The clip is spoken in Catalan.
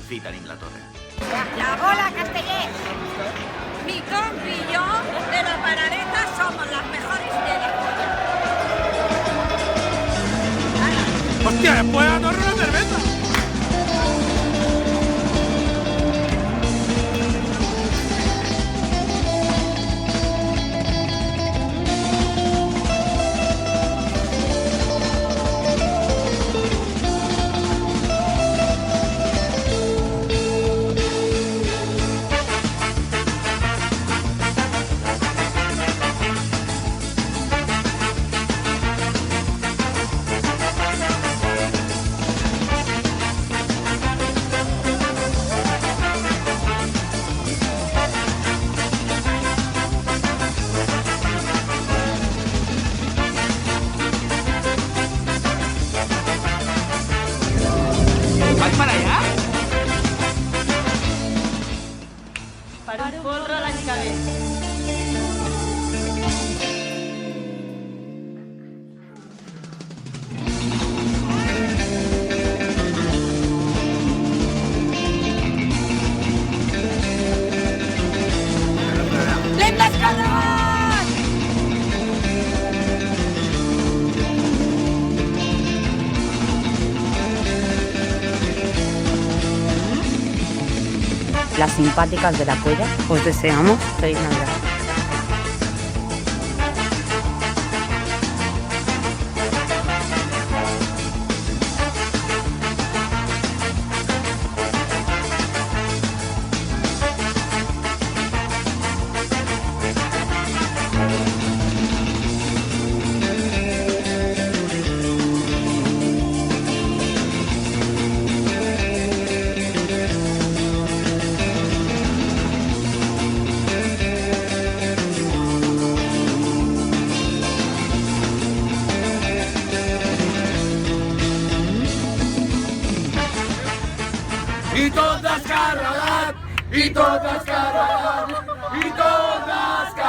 fi tenim la torre. La bola, Castellet. Mi compi y yo de la Parareta somos las mejores de la polla. ¡Hostia, después a la torre una cerveza! ¿Vas para allá? Per un folre l'any que ve. ¡L'hem descarregat! Las simpáticas de la polla, os deseamos feliz Navidad. I tot descarregat! I tot descarregat! I tot descarregat!